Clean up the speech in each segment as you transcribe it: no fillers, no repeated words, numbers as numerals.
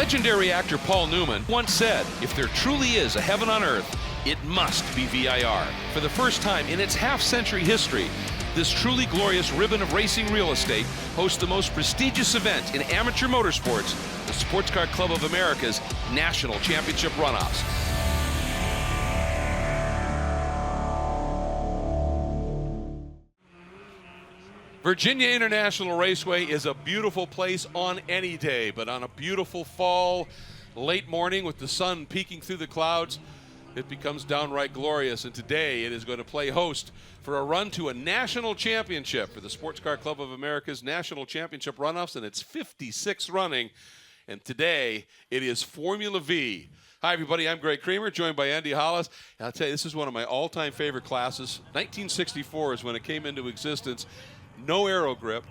Legendary actor Paul Newman once said, "If there truly is a heaven on earth, it must be VIR." For the first time in its half-century history, this truly glorious ribbon of racing real estate hosts the most prestigious event in amateur motorsports, the Sports Car Club of America's National Championship Runoffs. Virginia International Raceway is a beautiful place on any day, but on a beautiful fall, late morning with the sun peeking through the clouds, it becomes downright glorious. And today it is going to play host for a run to a national championship for the Sports Car Club of America's National Championship Runoffs, and it's 56th running. And today it is Formula V. Hi, everybody. I'm Greg Creamer, joined by Andy Hollis. And I'll tell you, this is one of my all-time favorite classes. 1964 is when it came into existence. No aero grip,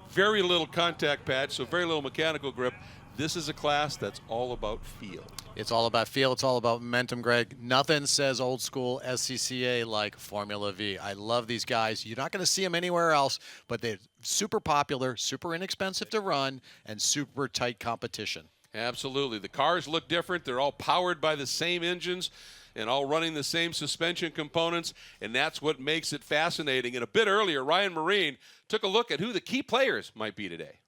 very little contact patch, so very little mechanical grip. This is a class that's all about feel. It's all about feel. It's all about momentum, Greg. Nothing says old school SCCA like Formula V. I love these guys. You're not going to see them anywhere else, but they're super popular, super inexpensive to run, and super tight competition. Absolutely. The cars look different. They're all powered by the same engines and all running the same suspension components, and that's what makes it fascinating. And a bit earlier, Ryan Marine took a look at who the key players might be today.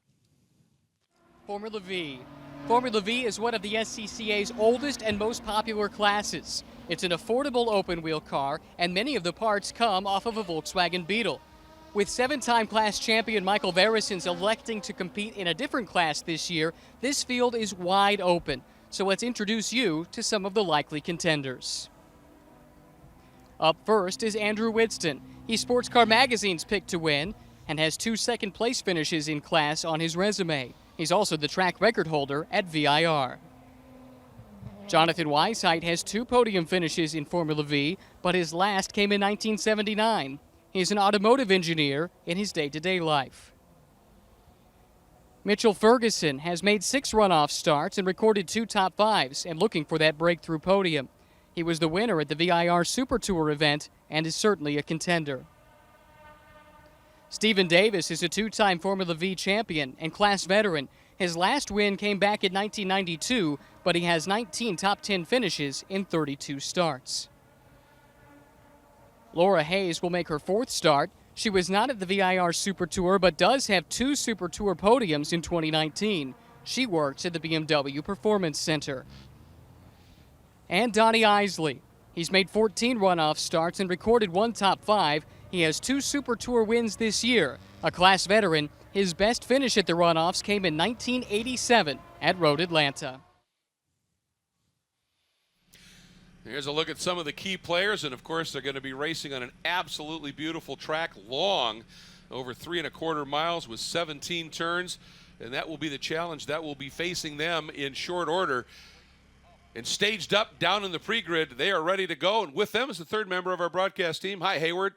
Formula V. Formula V is one of the SCCA's oldest and most popular classes. It's an affordable open-wheel car, and many of the parts come off of a Volkswagen Beetle. With seven-time class champion Michael Verisons electing to compete in a different class this year, this field is wide open. So let's introduce you to some of the likely contenders. Up first is Andrew Widston. He's Sports Car Magazine's pick to win and has 2 second-place finishes in class on his resume. He's also the track record holder at VIR. Jonathan Weisheidt has 2 podium finishes in Formula V, but his last came in 1979. He's an automotive engineer in his day-to-day life. Mitchell Ferguson has made 6 runoff starts and recorded 2 top 5s and looking for that breakthrough podium. He was the winner at the VIR Super Tour event and is certainly a contender. Stephen Davis is a 2-time Formula V champion and class veteran. His last win came back in 1992, but he has 19 top 10 finishes in 32 starts. Laura Hayes will make her 4th start. She was not at the VIR Super Tour, but does have 2 Super Tour podiums in 2019. She works at the BMW Performance Center. And Donnie Isley. He's made 14 runoff starts and recorded 1 top 5. He has 2 Super Tour wins this year. A class veteran, his best finish at the runoffs came in 1987 at Road Atlanta. Here's a look at some of the key players, and of course they're going to be racing on an absolutely beautiful track, long, over 3¼ miles with 17 turns, and that will be the challenge that will be facing them in short order. And staged up down in the pre-grid, they are ready to go, and with them is the 3rd member of our broadcast team. Hi, Hayward.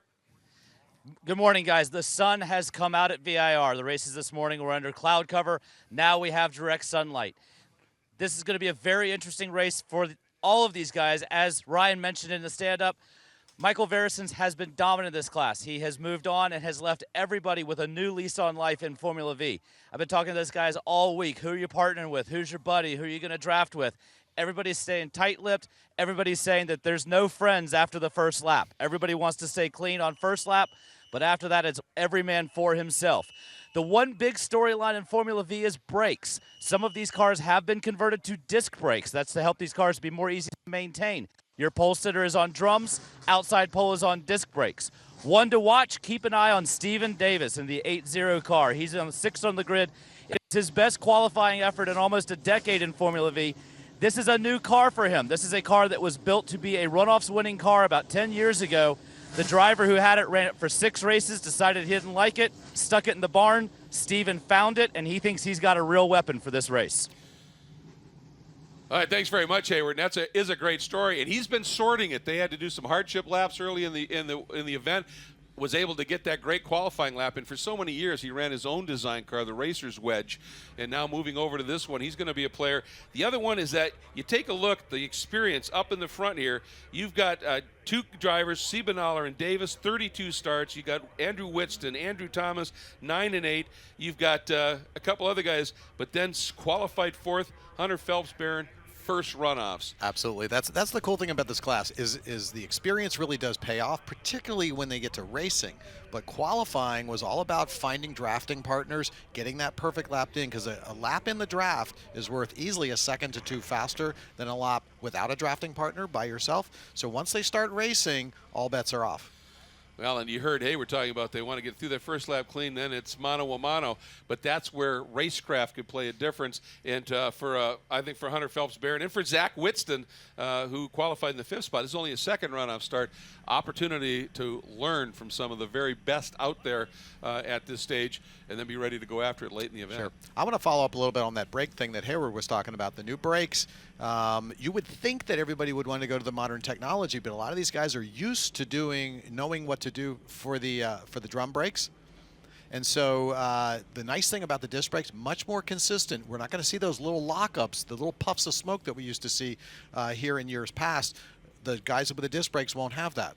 Good morning, guys. The sun has come out at VIR. The races this morning were under cloud cover. Now we have direct sunlight. This is going to be a very interesting race for all of these guys. As Ryan mentioned in the stand-up, Michael Verisons has been dominant in this class. He has moved on and has left everybody with a new lease on life in Formula V. I've been talking to those guys all week. Who are you partnering with? Who's your buddy? Who are you going to draft with? Everybody's staying tight-lipped. Everybody's saying that there's no friends after the first lap. Everybody wants to stay clean on first lap, but after that, it's every man for himself. The one big storyline in Formula V is brakes. Some of these cars have been converted to disc brakes. That's to help these cars be more easy to maintain. Your pole sitter is on drums, outside pole is on disc brakes. One to watch, keep an eye on Stephen Davis in the 8-0 car. He's on 6th on the grid. It's his best qualifying effort in almost a decade in Formula V. This is a new car for him. This is a car that was built to be a runoffs winning car about 10 years ago. The driver who had it ran it for 6 races, decided he didn't like it, stuck it in the barn. Steven found it, and he thinks he's got a real weapon for this race. All right, thanks very much, Hayward. And is a great story, and he's been sorting it. They had to do some hardship laps early in the event. was able to get that great qualifying lap. And for so many years, he ran his own design car, the Racer's Wedge. And now moving over to this one, he's going to be a player. The other one is that you take a look, the experience up in the front here. You've got two drivers, Siebenaler and Davis, 32 starts. You got Andrew Whitston, Andrew Thomas, 9 and 8. You've got a couple other guys, but then qualified fourth, Hunter Phelps-Barron, first runoffs. Absolutely. That's the cool thing about this class is the experience really does pay off, particularly when they get to racing. But qualifying was all about finding drafting partners, getting that perfect lap in, because a lap in the draft is worth easily a second to two faster than a lap without a drafting partner by yourself. So once they start racing, all bets are off. Well, and you heard, hey, we're talking about they want to get through that first lap clean, then it's mano a mano. But that's where racecraft could play a difference. And I think for Hunter Phelps-Barron and for Zach Whitston, who qualified in the 5th spot, this is only a second runoff start, opportunity to learn from some of the very best out there at this stage and then be ready to go after it late in the event. Sure. I want to follow up a little bit on that brake thing that Hayward was talking about, the new brakes. You would think that everybody would want to go to the modern technology, but a lot of these guys are used to knowing what to do for the drum brakes. And so the nice thing about the disc brakes, much more consistent. We're not going to see those little lockups, the little puffs of smoke that we used to see here in years past. The guys with the disc brakes won't have that.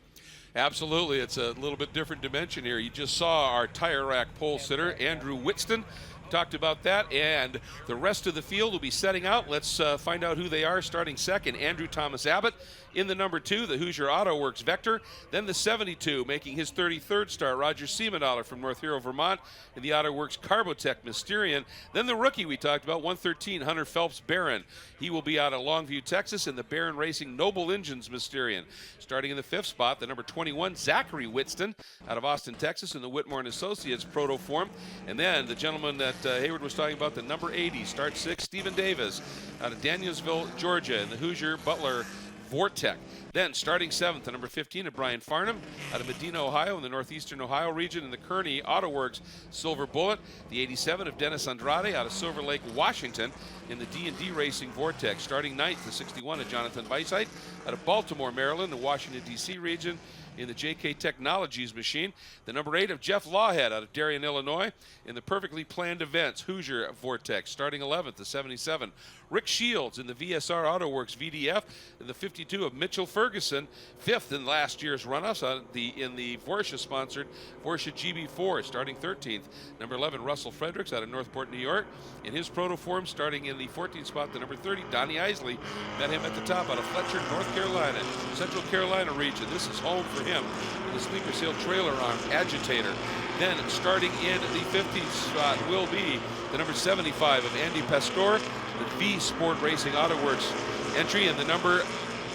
Absolutely. It's a little bit different dimension here. You just saw our tire rack pole sitter, Andrew Whitston. Talked about that, and the rest of the field will be setting out. Let's find out who they are. Starting second, Andrew Thomas Abbott. In the number 2, the Hoosier Auto Works Vector. Then the 72, making his 33rd start, Roger Siebenaler from North Hero, Vermont, in the Auto Works Carbotech Mysterian. Then the rookie we talked about, 113, Hunter Phelps-Barron. He will be out of Longview, Texas, in the Barron Racing Noble Engines Mysterian. Starting in the 5th spot, the number 21, Zachary Whitston, out of Austin, Texas, in the Whitmore & Associates Protoform. And then the gentleman that Hayward was talking about, the number 80, start 6, Stephen Davis, out of Danielsville, Georgia, in the Hoosier Butler Vortec. Then starting 7th, the number 15 of Brian Farnham, out of Medina, Ohio, in the northeastern Ohio region, in the Kearney Auto Works Silver Bullet. The 87 of Dennis Andrade, out of Silver Lake, Washington, in the D&D Racing Vortex. Starting 9th, the 61 of Jonathan Weisheit, out of Baltimore, Maryland, the Washington, D.C. region, in the JK Technologies machine. The number 8 of Jeff Lawhead, out of Darien, Illinois, in the Perfectly Planned Events Hoosier Vortex. Starting 11th, the 77. Rick Shields in the VSR Auto Works VDF, in the 52 of Mitchell Ferguson, 5th in last year's runoffs in the Porsche-sponsored Porsche GB4, starting 13th. Number 11, Russell Fredericks, out of Northport, New York, in his protoform, starting in the 14th spot, the number 30, Donnie Isley. Met him at the top, out of Fletcher, North Carolina, Central Carolina region. This is home for him in the sleeper sail trailer arm Agitator. Then starting in the 15th spot will be the number 75 of Andy Pastor, the V Sport Racing Auto Works entry, and the number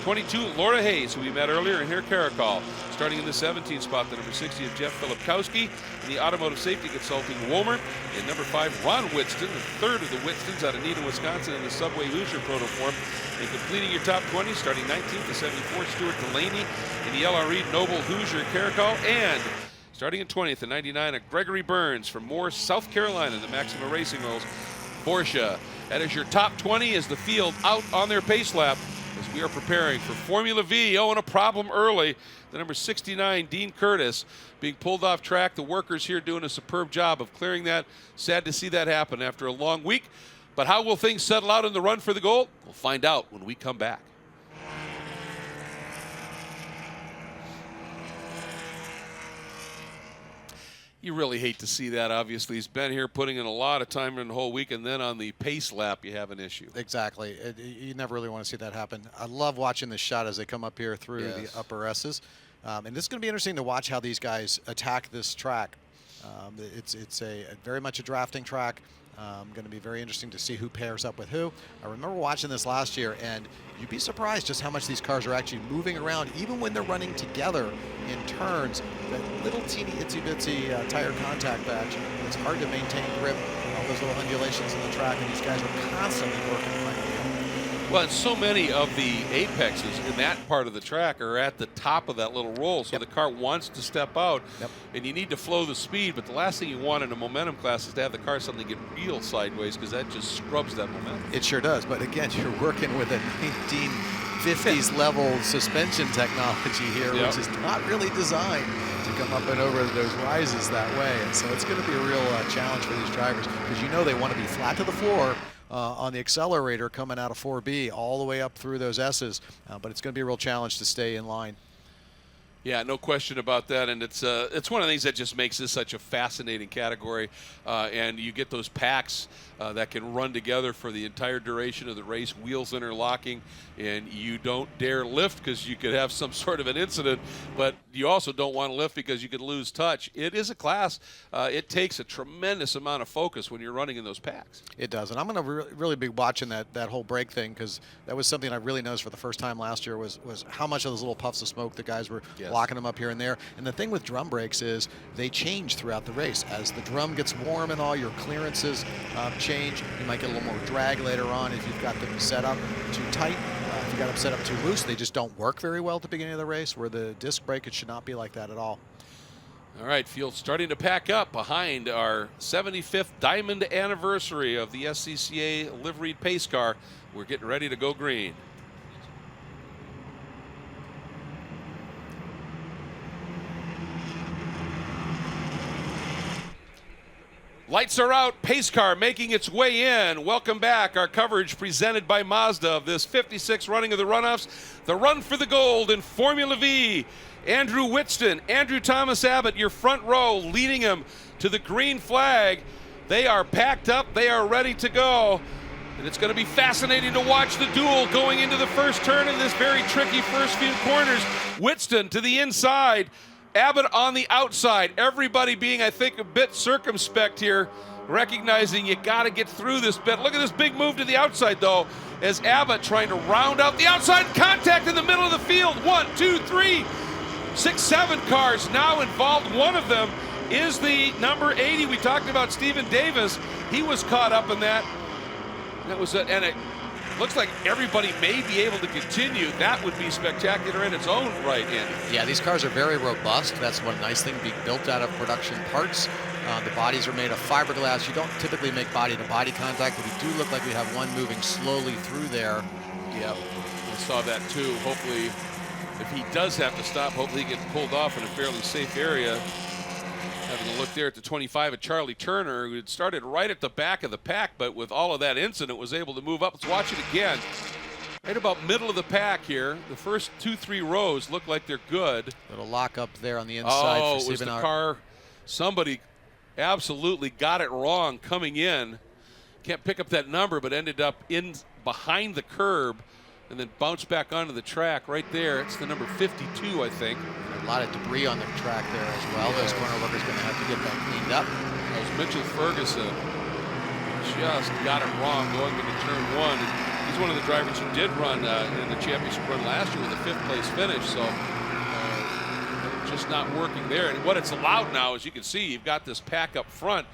22, Laura Hayes, who we met earlier in here, Caracol. Starting in the 17th spot, the number 60 of Jeff Filipkowski, in the Automotive Safety Consulting Womer. And number 5, Ron Whitston, the third of the Whitstons, out of Neenah, Wisconsin, in the Subway Hoosier Protoform. And completing your top 20, starting 19th to 74, Stuart Delaney, in the LRE Noble Hoosier Caracol. And starting in 20th to 99, Gregory Burns from Moore, South Carolina, in the Maxima Racing Rolls Porsche. That is your top 20 as the field out on their pace lap as we are preparing for Formula V. Oh, and a problem early. The number 69, Dean Curtis, being pulled off track. The workers here doing a superb job of clearing that. Sad to see that happen after a long week. But how will things settle out in the run for the goal? We'll find out when we come back. You really hate to see that, obviously. He's been here putting in a lot of time in the whole week, and then on the pace lap, you have an issue. Exactly. You never really want to see that happen. I love watching this shot as they come up here through the upper S's. And this is going to be interesting to watch how these guys attack this track. It's very much a drafting track. Going to be very interesting to see who pairs up with who. I remember watching this last year, and you'd be surprised just how much these cars are actually moving around, even when they're running together in turns. That little teeny itsy-bitsy tire contact patch, it's hard to maintain grip, all those little undulations in the track, and these guys are constantly working to find a wheel. Well, and so many of the apexes in that part of the track are at the top of that little roll, so the car wants to step out, and you need to flow the speed, but the last thing you want in a momentum class is to have the car suddenly get real sideways, because that just scrubs that momentum. It sure does, but again, you're working with a 1950s level suspension technology here, which is not really designed to go come up and over those rises that way. And so it's going to be a real challenge for these drivers, because you know they want to be flat to the floor on the accelerator coming out of 4B all the way up through those S's. But it's going to be a real challenge to stay in line. Yeah, no question about that, and it's one of the things that just makes this such a fascinating category, and you get those packs that can run together for the entire duration of the race, wheels interlocking, and you don't dare lift because you could have some sort of an incident, but you also don't want to lift because you could lose touch. It is a class. It takes a tremendous amount of focus when you're running in those packs. It does, and I'm going to really be watching that whole brake thing, because that was something I really noticed for the first time last year was how much of those little puffs of smoke the guys were locking them up here and there. And the thing with drum brakes is they change throughout the race. As the drum gets warm and all, your clearances change. You might get a little more drag later on if you've got them set up too tight. If you got them set up too loose, they just don't work very well at the beginning of the race. Where the disc brake, it should not be like that at all. All right, field starting to pack up behind our 75th diamond anniversary of the SCCA liveried pace car. We're getting ready to go green. Lights are out, pace car making its way in. Welcome back. Our coverage presented by Mazda of this 56th running of the Runoffs. The run for the gold in Formula V. Andrew Whitston, Andrew Thomas Abbott, your front row, leading him to the green flag. They are packed up. They are ready to go. And it's going to be fascinating to watch the duel going into the first turn in this very tricky first few corners. Whitston to the inside. Abbott on the outside. Everybody being, I think, a bit circumspect here, recognizing you got to get through this bit. Look at this big move to the outside, though, as Abbott trying to round out the outside. Contact in the middle of the field. 1, 2, 3, 6, 7 cars now involved. One of them is the number 80. We talked about Stephen Davis. He was caught up in that. That was and it looks like everybody may be able to continue. That would be spectacular in its own right, Andy. Yeah, these cars are very robust. That's one nice thing, being built out of production parts. The bodies are made of fiberglass. You don't typically make body-to-body contact, but we do look like we have one moving slowly through there. Yep, we saw that too. Hopefully, if he does have to stop, hopefully he gets pulled off in a fairly safe area. Having a look there at the 25 of Charlie Turner, who had started right at the back of the pack, but with all of that incident was able to move up. Let's watch it again. Right about middle of the pack here. The first 2-3 rows look like they're good. Little lock up there on the inside. Oh, for it was the Stephen car. Somebody absolutely got it wrong coming in. Can't pick up that number, but ended up in behind the curb and then bounced back onto the track right there. It's the number 52, I think. A lot of debris on the track there as well. Yeah. Those corner workers going to have to get that cleaned up. That was Mitchell Ferguson. Just got it wrong going into turn 1. And he's one of the drivers who did run in the championship run last year with a 5th place finish. So just not working there. And what it's allowed now, as you can see, you've got this pack up front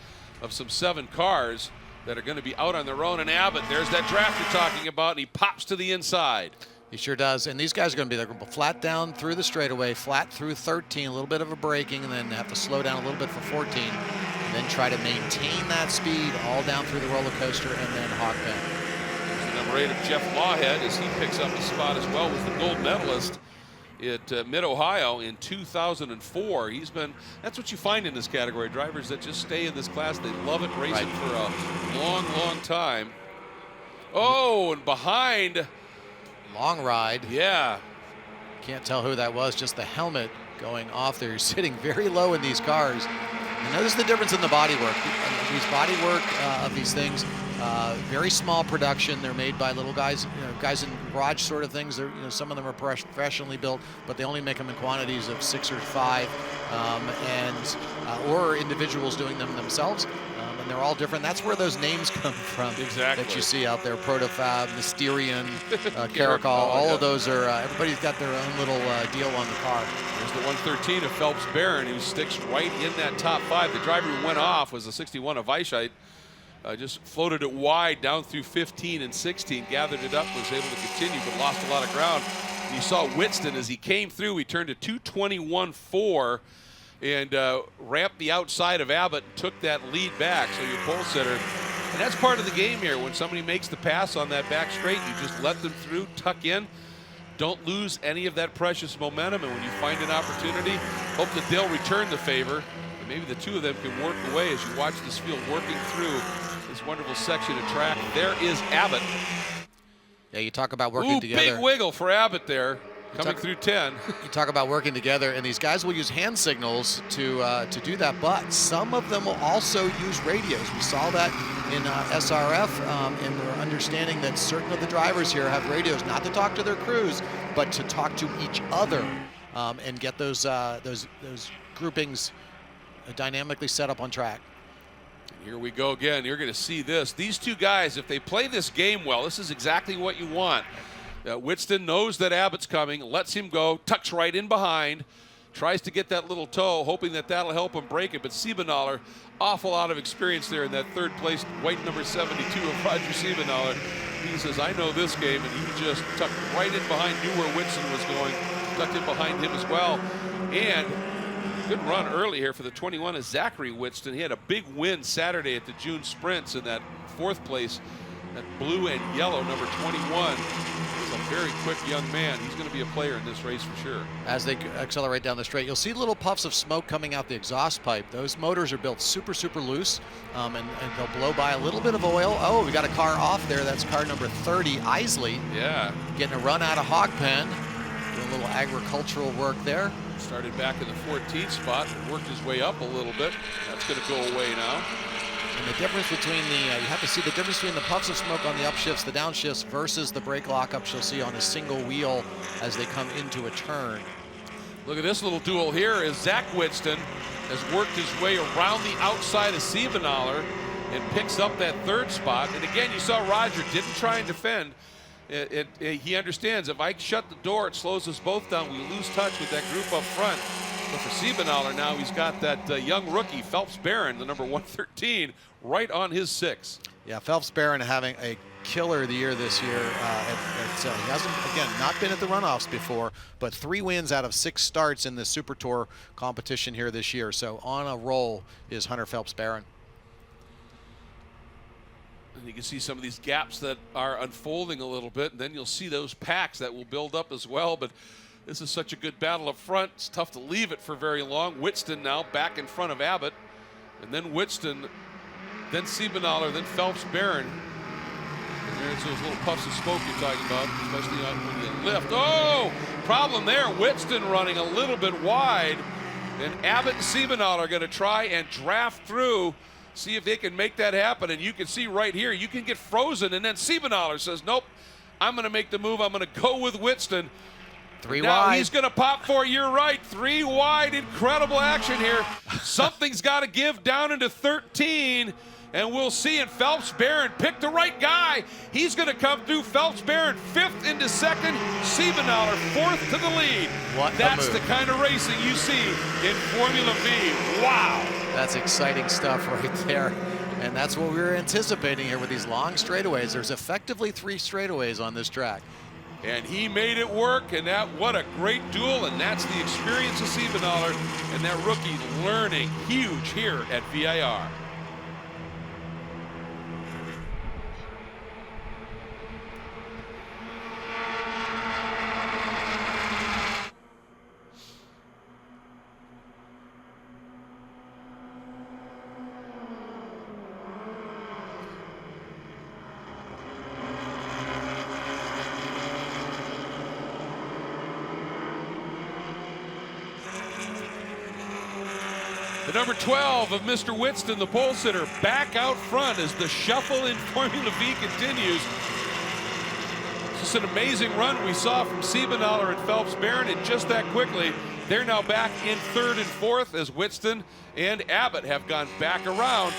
of some 7 cars that are going to be out on their own. And Abbott, there's that draft you're talking about, and he pops to the inside. He sure does. And these guys are going to be, they're going to flat down through the straightaway, flat through 13, a little bit of a braking, and then have to slow down a little bit for 14, and then try to maintain that speed all down through the roller coaster and then hawk bend. There's the number 8 of Jeff Lawhead, as he picks up a spot as well, was the gold medalist at Mid-Ohio in 2004. He's been, that's what you find in this category, drivers that just stay in this class. They love it, racing for a long, long time. Oh, and behind. Long ride. Yeah. Can't tell who that was, just the helmet going off there. You're sitting very low in these cars. And notice the difference in the bodywork. These bodywork of these things, very small production. They're made by little guys, guys in garage sort of things. They're, some of them are professionally built, but they only make them in quantities of 6 or 5, or individuals doing them themselves. And they're all different. That's where those names come from. Exactly. That you see out there: Protofab, Mysterian, Caracol. All of those are. Everybody's got their own little deal on the car. There's the 113 of Phelps Barron, who sticks right in that top 5. The driver who went off was the 61 of Weisheit. Just floated it wide down through 15 and 16, gathered it up, was able to continue, but lost a lot of ground. And you saw Whitston as he came through. He turned to 221.4 and ramped the outside of Abbott and took that lead back. So your pole sitter, and that's part of the game here. When somebody makes the pass on that back straight, you just let them through, tuck in. don't lose any of that precious momentum, and when you find an opportunity, hope that they'll return the favor. And maybe the two of them can work away as you watch this field working through this wonderful section of track. There is Abbott. Yeah, you talk about working together. Big wiggle for Abbott there, coming through 10. You talk about working together, and these guys will use hand signals to do that, but some of them will also use radios. We saw that in SRF, and we're understanding that certain of the drivers here have radios, not to talk to their crews, but to talk to each other and get those groupings dynamically set up on track. Here we go again. You're going to see this. These two guys, if they play this game well, this is exactly what you want. Witston knows that Abbott's coming, lets him go, tucks right in behind, tries to get that little toe, hoping that that'll help him break it. But Siebenaler, awful lot of experience there in that third place, white number 72 of Roger Siebenaler. He says, I know this game, and he just tucked right in behind, knew where Witston was going, tucked in behind him as well. And good run early here for the 21 is Zachary Witston. He had a big win Saturday at the June Sprints in that fourth place, that blue and yellow number 21. He's a very quick young man. He's going to be a player in this race for sure. As they accelerate down the straight, you'll see little puffs of smoke coming out the exhaust pipe. Those motors are built super, super loose, and they'll blow by a little bit of oil. Oh, we got a car off there. That's car number 30, Isley. Yeah. Getting a run out of Hog Pen. Doing a little agricultural work there. Started back in the 14th spot and worked his way up a little bit. That's going to go away now. And the difference between you have to see the difference between the puffs of smoke on the upshifts, the downshifts, versus the brake lockups you'll see on a single wheel as they come into a turn. Look at this little duel here as Zach Witston has worked his way around the outside of Siebenaler and picks up that third spot. And again, you saw Roger didn't try and defend. He understands if I shut the door, it slows us both down. We lose touch with that group up front. But for Siebenaler now, he's got that young rookie, Phelps Barron, the number 113, right on his 6. Yeah, Phelps Barron having a killer of the year this year. He hasn't, again, not been at the runoffs before, but 3 wins out of 6 starts in the Super Tour competition here this year. So on a roll is Hunter Phelps Barron. And you can see some of these gaps that are unfolding a little bit, and then you'll see those packs that will build up as well. But this is such a good battle up front. It's tough to leave it for very long. Witston now back in front of Abbott, and then Witston, then Siebenaler, then Phelps Barron. And there's those little puffs of smoke you're talking about, especially on when you lift. Oh, problem there. Witston running a little bit wide, and Abbott and Siebenaler are going to try and draft through, see if they can make that happen. And you can see right here, you can get frozen, and then Siebenaler says, nope, I'm going to make the move. I'm going to go with Witston. 3 now wide. He's going to pop for, you're right, 3 wide, incredible action here. Something's got to give down into 13, and we'll see. And Phelps Barron picked the right guy. He's going to come through. Phelps Barron 5th into 2nd, Siebenaler 4th to the lead. That's the kind of racing you see in Formula V. Wow. That's exciting stuff right there. And that's what we were anticipating here with these long straightaways. There's effectively 3 straightaways on this track. And he made it work, and what a great duel, and that's the experience of Siebenaler and that rookie learning huge here at VIR. The number 12 of Mr. Witston, the pole sitter, back out front as the shuffle in Formula V continues. Just an amazing run we saw from Siebenaler and Phelps Barron, and just that quickly, they're now back in 3rd and 4th as Witston and Abbott have gone back around.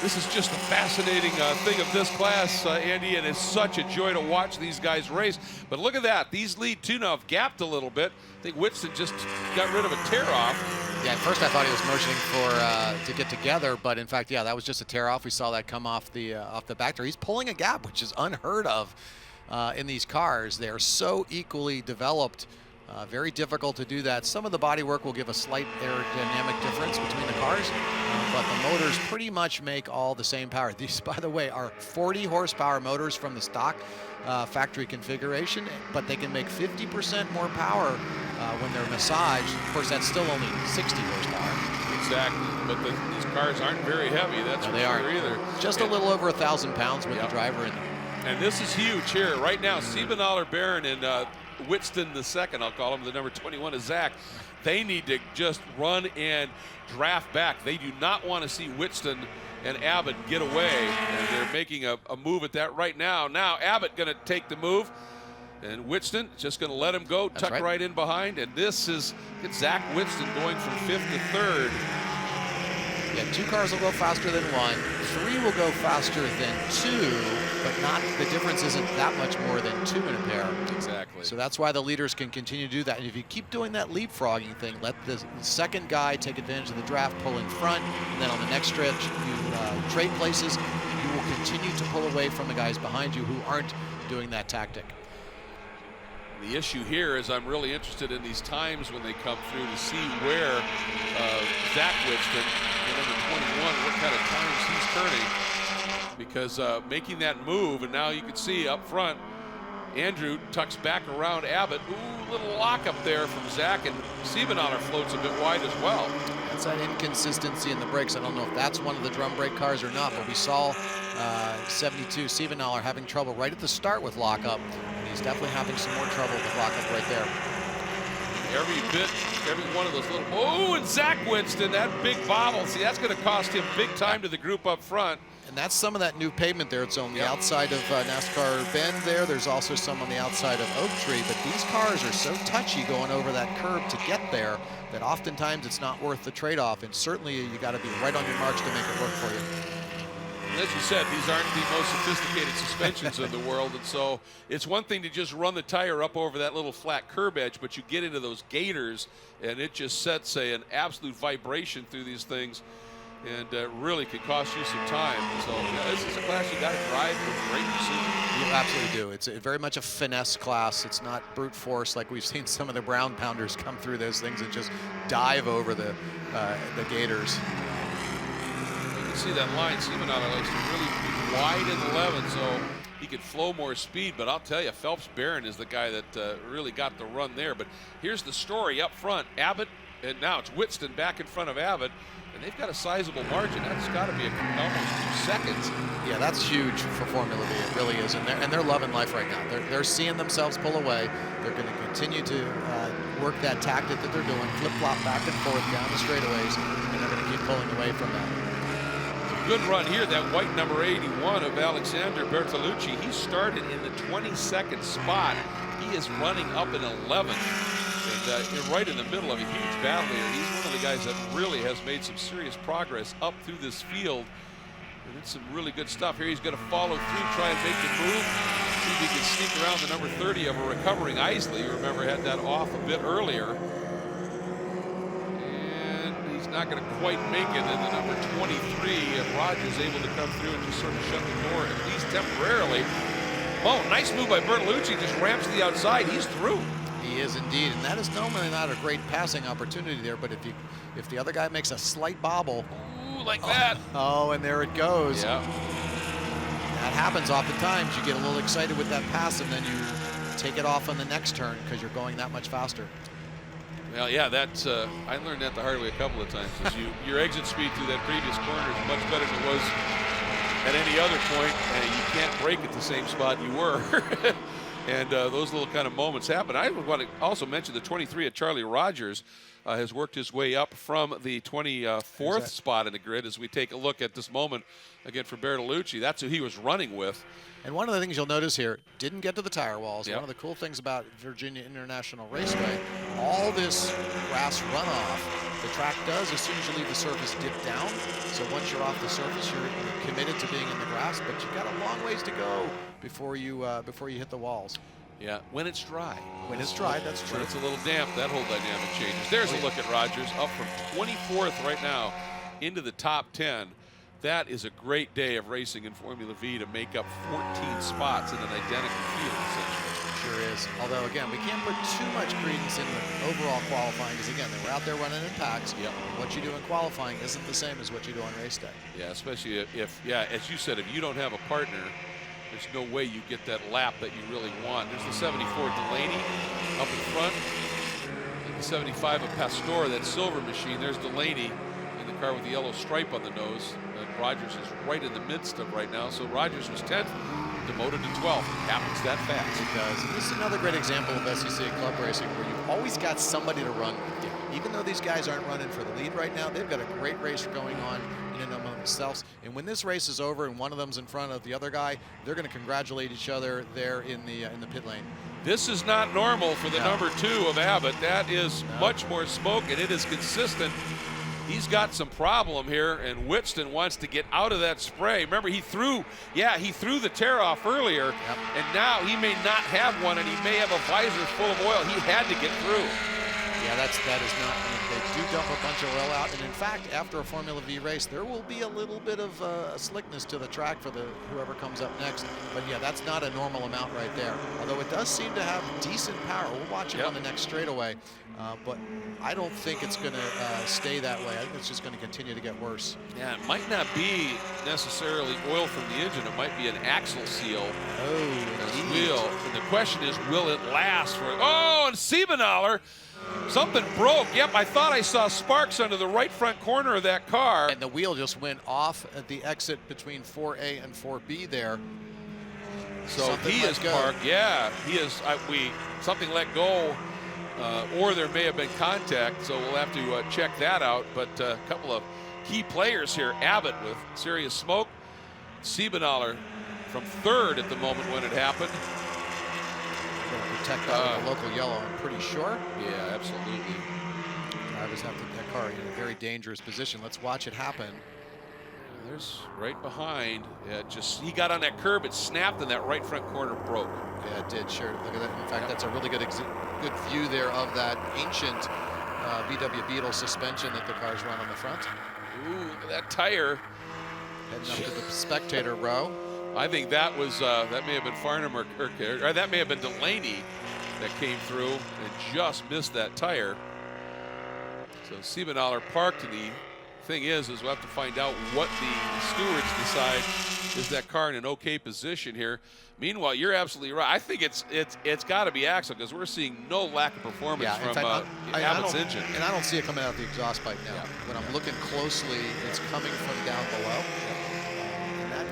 This is just a fascinating thing of this class, Andy, and it's such a joy to watch these guys race. But look at that. These lead 2 now have gapped a little bit. I think Witston just got rid of a tear-off. Yeah, at first I thought he was motioning for to get together, but in fact, yeah, that was just a tear-off. We saw that come off the back there. He's pulling a gap, which is unheard of in these cars. They are so equally developed. Very difficult to do that. Some of the bodywork will give a slight aerodynamic difference between the cars, but the motors pretty much make all the same power. These, by the way, are 40 horsepower motors from the stock factory configuration, but they can make 50% more power when they're massaged. Of course, that's still only 60 horsepower. Exactly, but these cars aren't very heavy. That's No, for they sure aren't. either. Just a little over 1,000 pounds with the driver in them. And this is huge here. Right now, Siebenthaler, Barron, and Whitston the second, I'll call him, the number 21 is Zach. They need to just run and draft back. They do not want to see Whitston and Abbott get away, and they're making a move at that right now. Now Abbott going to take the move, and Whitston just going to let him go, tuck right in behind, and this is Zach Whitston going from 5th to 3rd. Yeah, 2 cars will go faster than 1. 3 will go faster than 2, but not, the difference isn't that much more than 2 in a pair. Exactly. So that's why the leaders can continue to do that. And if you keep doing that leapfrogging thing, let the second guy take advantage of the draft, pull in front, and then on the next stretch, you trade places. You will continue to pull away from the guys behind you who aren't doing that tactic. The issue here is I'm really interested in these times when they come through to see where Zach Whitston, number 21, what kind of times he's turning, because making that move, and now you can see up front, Andrew tucks back around Abbott. Ooh, little lock up there from Zach, and Siebenthaler floats a bit wide as well. That's that inconsistency in the brakes. I don't know if that's one of the drum brake cars or not, but we saw 72 Siebenthaler having trouble right at the start with lockup, and he's definitely having some more trouble with lockup right there. Every one of those little, oh, and Zach Whitston, that big bobble. See, that's going to cost him big time to the group up front. And that's some of that new pavement there. It's on the outside of NASCAR Bend there. There's also some on the outside of Oak Tree, but these cars are so touchy going over that curb to get there that oftentimes it's not worth the trade-off, and certainly you got to be right on your marks to make it work for you. As you said, these aren't the most sophisticated suspensions in the world, and so it's one thing to just run the tire up over that little flat curb edge, but you get into those gators, and it just sets an absolute vibration through these things, and really could cost you some time. So this is a class you got to drive with great precision. You absolutely do. It's very much a finesse class. It's not brute force like we've seen some of the brown pounders come through those things and just dive over the gators. See that line, Siebenthaler likes to really be wide in 11, so he could flow more speed. But I'll tell you, Phelps Barron is the guy that really got the run there. But here's the story up front: Abbott, and now it's Whitston back in front of Abbott, and they've got a sizable margin. That's got to be almost 2 seconds. Yeah, that's huge for Formula V. It really is, and they're loving life right now. They're seeing themselves pull away. They're going to continue to work that tactic that they're doing, flip-flop back and forth down the straightaways, and they're going to keep pulling away from that. Good run here, that white number 81 of Alexander Bertolucci. He started in the 22nd spot. He is running up in 11th, and right in the middle of a huge battle here. He's one of the guys that really has made some serious progress up through this field, and it's some really good stuff here. He's going to follow through, try and make the move, see if he can sneak around the number 30 of a recovering Isley. You remember had that off a bit earlier. Not going to quite make it, and the number 23 of Rogers able to come through and just sort of shut the door, at least temporarily. Oh, nice move by Bertolucci, just ramps to the outside. He's through. He is indeed, and that is normally not a great passing opportunity there, but if the other guy makes a slight bobble. Ooh, like that. Oh, and there it goes. Yeah. That happens oftentimes. You get a little excited with that pass, and then you take it off on the next turn because you're going that much faster. Well, yeah, that's I learned that the hard way a couple of times. Your exit speed through that previous corner is much better than it was at any other point, and you can't brake at the same spot you were. And those little kind of moments happen. I want to also mention the 23 of Charlie Rogers has worked his way up from the 24th spot in the grid as we take a look at this moment again for Bertolucci. That's who he was running with. And one of the things you'll notice here, didn't get to the tire walls. Yep. One of the cool things about Virginia International Raceway, all this grass runoff, the track does as soon as you leave the surface dip down. So once you're off the surface, you're committed to being in the grass, but you've got a long ways to go before you hit the walls. Yeah, when it's dry. When it's dry, that's true. When it's a little damp, that whole dynamic changes. There's a look at Rogers, up from 24th right now into the top 10. That is a great day of racing in Formula V to make up 14 spots in an identical field, essentially. Sure is. Although, again, we can't put too much credence in the overall qualifying because, again, they were out there running in packs. Yep. What you do in qualifying isn't the same as what you do on race day. Yeah, especially if, yeah, as you said, if you don't have a partner, there's no way you get that lap that you really want. There's the 74 Delaney up in front. And the 75 of Pastor, that silver machine. There's Delaney in the car with the yellow stripe on the nose. And Rogers is right in the midst of right now. So Rogers was 10th, demoted to 12th. It happens that fast. It does. And this is another great example of SCCA club racing where you've always got somebody to run with you. Even though these guys aren't running for the lead right now, they've got a great race going on in and among themselves. And when this race is over and one of them's in front of the other guy, they're going to congratulate each other there in the pit lane. This is not normal for the number 2 of Abbott. That is much more smoke, and it is consistent. He's got some problem here, and Whitston wants to get out of that spray. Remember, he threw the tear off earlier, and now he may not have one, and he may have a visor full of oil. He had to get through. Yeah, that is not. I mean, they do dump a bunch of oil out, and in fact, after a Formula V race, there will be a little bit of slickness to the track for whoever comes up next. But yeah, that's not a normal amount right there. Although it does seem to have decent power. We'll watch it on the next straightaway, but I don't think it's going to stay that way. I think it's just going to continue to get worse. Yeah, it might not be necessarily oil from the engine. It might be an axle seal. Oh, wheel. And the question is, will it last for? Oh, and Siebenaller. Something broke. Yep, I thought I saw sparks under the right front corner of that car. And the wheel just went off at the exit between 4A and 4B there. So something he is parked. Yeah, he is. Something let go, or there may have been contact. So we'll have to check that out. But a couple of key players here. Abbott with serious smoke. Siebenaller from 3rd at the moment when it happened. Protect that with a local yellow, I'm pretty sure. Yeah, absolutely. Drivers have to get that car in a very dangerous position. Let's watch it happen. There's right behind. Yeah, he got on that curb, it snapped, and that right front corner broke. Yeah, it did. Sure. Look at that. In fact, that's a really good view there of that ancient VW Beetle suspension that the cars run on the front. Ooh, look at that tire. Heading up to the spectator row. I think that was that may have been Farnham or that may have been Delaney that came through and just missed that tire. So Siebenaller parked, and the thing is we'll have to find out what the stewards decide. Is that car in an okay position here? Meanwhile, you're absolutely right. I think it's got to be axle because we're seeing no lack of performance from Abbott's engine. And I don't see it coming out the exhaust pipe now. When I'm looking closely, it's coming from down below.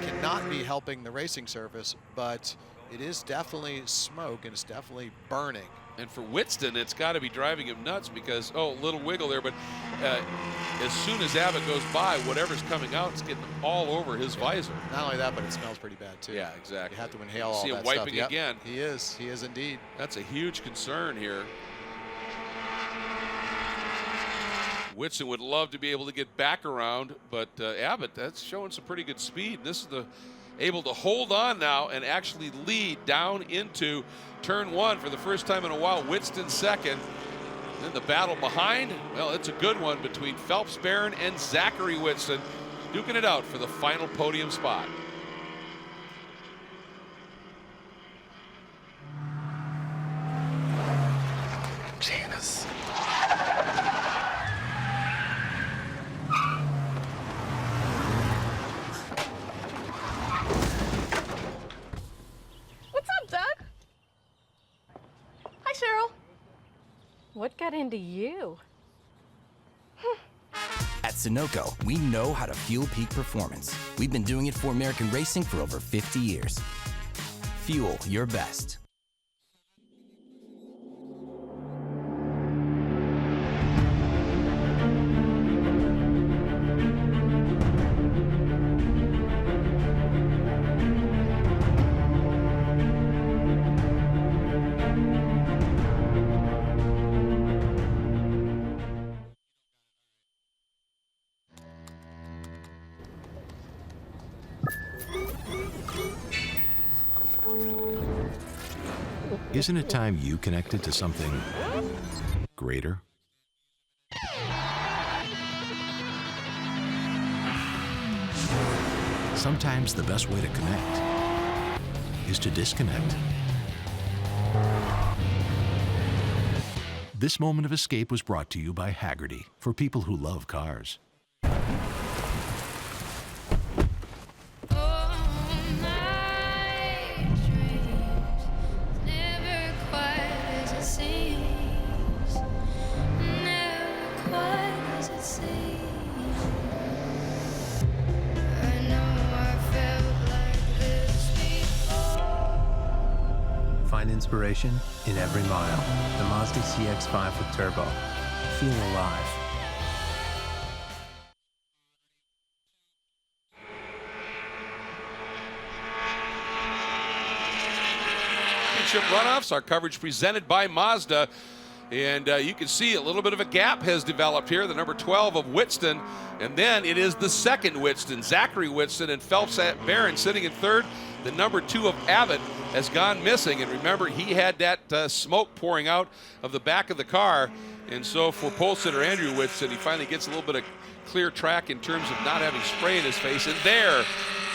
Cannot be helping the racing surface, but it is definitely smoke and it's definitely burning. And for Whitston, it's got to be driving him nuts because, little wiggle there, but as soon as Abbott goes by, whatever's coming out is getting all over his visor. Not only that, but it smells pretty bad too. Yeah, exactly. You have to inhale all See that him wiping stuff. again. He is indeed. That's a huge concern here. Whitson would love to be able to get back around, but Abbott, that's showing some pretty good speed. This is able to hold on now and actually lead down into turn 1 for the first time in a while. Whitston second. Then the battle behind, well, it's a good one between Phelps Barron and Zachary Whitston, duking it out for the final podium spot. Janice. What got into you? At Sunoco, we know how to fuel peak performance. We've been doing it for American racing for over 50 years. Fuel your best. Isn't it time you connected to something greater? Sometimes the best way to connect is to disconnect. This moment of escape was brought to you by Haggerty, for people who love cars. Find inspiration in every mile. The Mazda CX-5 with turbo. Feel alive. Championship runoffs, our coverage presented by Mazda. And you can see a little bit of a gap has developed here. The number 12 of Whitston, and then it is the second Whitston, Zachary Whitston, and Phelps Barron sitting in third. The number 2 of Abbott has gone missing, and remember, he had that smoke pouring out of the back of the car, and so for pole sitter Andrew Whitston, he finally gets a little bit of clear track in terms of not having spray in his face, and there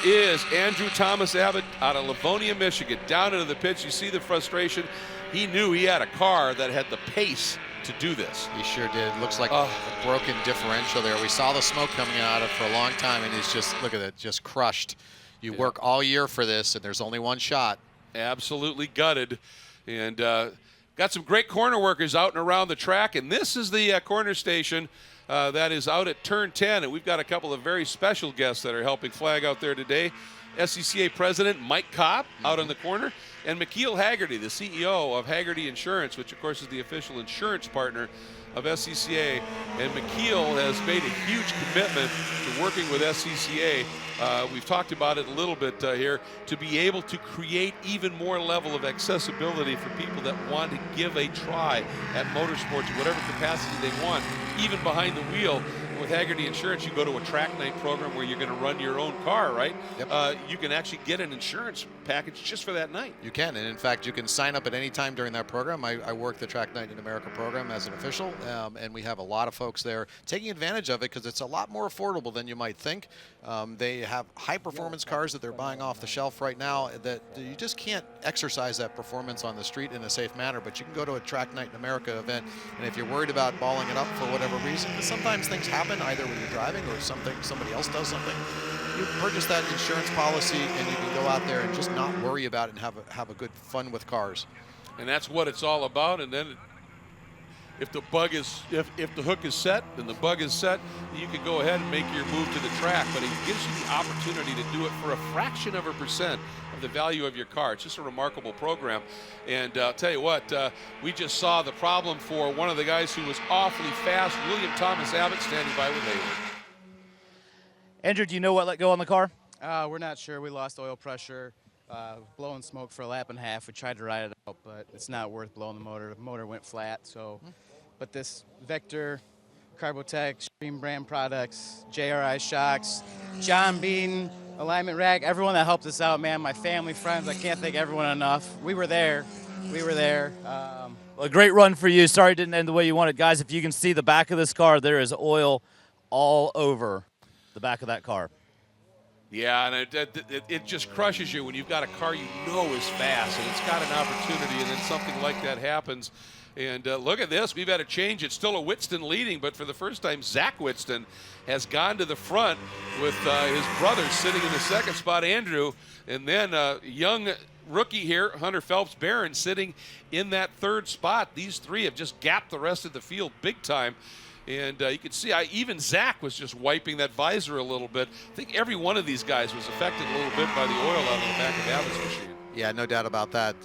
is Andrew Thomas Abbott out of Livonia, Michigan, down into the pits. You see the frustration. He knew he had a car that had the pace to do this. He sure did. Looks like a broken differential there. We saw the smoke coming out of it for a long time, and he's just, look at it, just crushed. You work all year for this, and there's only one shot. Absolutely gutted. And got some great corner workers out and around the track, and this is the corner station that is out at turn 10, and we've got a couple of very special guests that are helping flag out there today. SCCA President Mike Kopp out on the corner, and McKeel Haggerty, the CEO of Haggerty Insurance, which of course is the official insurance partner of SCCA. And McKeel has made a huge commitment to working with SCCA. We've talked about it a little bit here, to be able to create even more level of accessibility for people that want to give a try at motorsports, whatever capacity they want, even behind the wheel. With Haggerty Insurance, you go to a track night program where you're going to run your own car, right? Yep. You can actually get an insurance package just for that night. You can, and in fact, you can sign up at any time during that program. I work the Track Night in America program as an official, and we have a lot of folks there taking advantage of it because it's a lot more affordable than you might think. They have high-performance cars that they're buying off the shelf right now that you just can't exercise that performance on the street in a safe manner, but you can go to a Track Night in America event, and if you're worried about balling it up for whatever reason, because sometimes things happen either when you're driving or somebody else does something, you purchase that insurance policy and you can go out there and just not worry about it and have a good fun with cars. And that's what it's all about. And then if the hook is set and the bug is set, you can go ahead and make your move to the track, but it gives you the opportunity to do it for a fraction of a percent of the value of your car. It's just a remarkable program. And I'll tell you what, we just saw the problem for one of the guys who was awfully fast, William Thomas Abbott, standing by with Hayward. Andrew, do you know what let go on the car? We're not sure. We lost oil pressure, blowing smoke for a lap and a half. We tried to ride it out, but it's not worth blowing the motor. The motor went flat. So, but this Vector, Carbotech, Stream brand products, JRI shocks, John Bean, Alignment Rack, everyone that helped us out, man. My family, friends, I can't thank everyone enough. We were there. Well, a great run for you. Sorry it didn't end the way you wanted. Guys, if you can see the back of this car, there is oil all over the back of that car. Yeah, and it just crushes you when you've got a car you know is fast and it's got an opportunity, and then something like that happens. And look at this. We've had a change. It's still a Whitston leading, but for the first time, Zach Whitston has gone to the front with his brother sitting in the second spot, Andrew, and then young rookie here, Hunter Phelps Barron, sitting in that third spot. These three have just gapped the rest of the field big time. And you can see even Zach was just wiping that visor a little bit. I think every one of these guys was affected a little bit by the oil out of the back of Abbott's machine. Yeah, no doubt about that.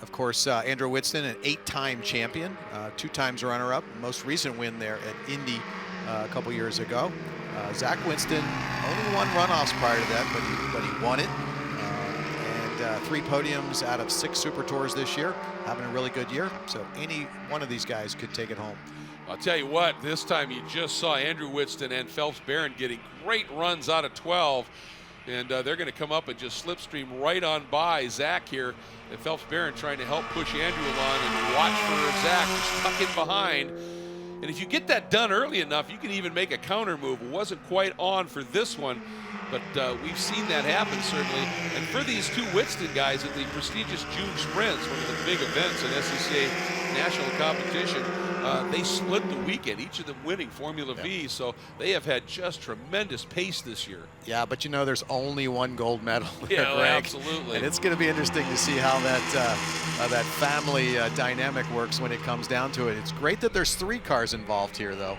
Of course, Andrew Whitston, an 8-time champion, 2 times runner-up, most recent win there at Indy a couple years ago. Zach Whitston only won runoffs prior to that, but he won it. And 3 podiums out of 6 Super Tours this year, having a really good year. So any one of these guys could take it home. I'll tell you what, this time you just saw Andrew Whitston and Phelps Barron getting great runs out of 12. And they're going to come up and just slipstream right on by Zach here. And Phelps Barron trying to help push Andrew along and watch for Zach just tuck in behind. And if you get that done early enough, you can even make a counter move. It wasn't quite on for this one, but we've seen that happen certainly. And for these 2 Whitston guys at the prestigious June Sprints, one of the big events in SCCA national competition. They split the weekend, each of them winning Formula V, so they have had just tremendous pace this year. Yeah, but you know, there's only one gold medal there, Yeah, Greg. absolutely. And it's going to be interesting to see how that family dynamic works when it comes down to it. It's great that there's 3 cars involved here, though.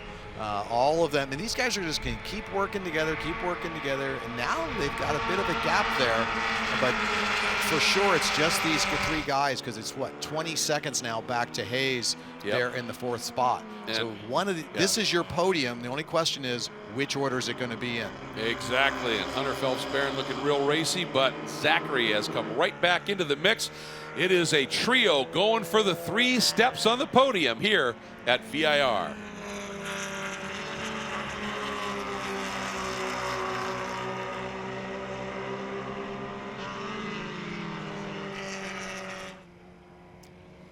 All of them, and these guys are just going to keep working together, and now they've got a bit of a gap there, but for sure it's just these 3 guys, because it's what, 20 seconds now back to Hayes there in the 4th spot. And so this is your podium. The only question is, which order is it going to be in? Exactly, and Hunter Phelps-Barron looking real racy, but Zachary has come right back into the mix. It is a trio going for the 3 steps on the podium here at VIR.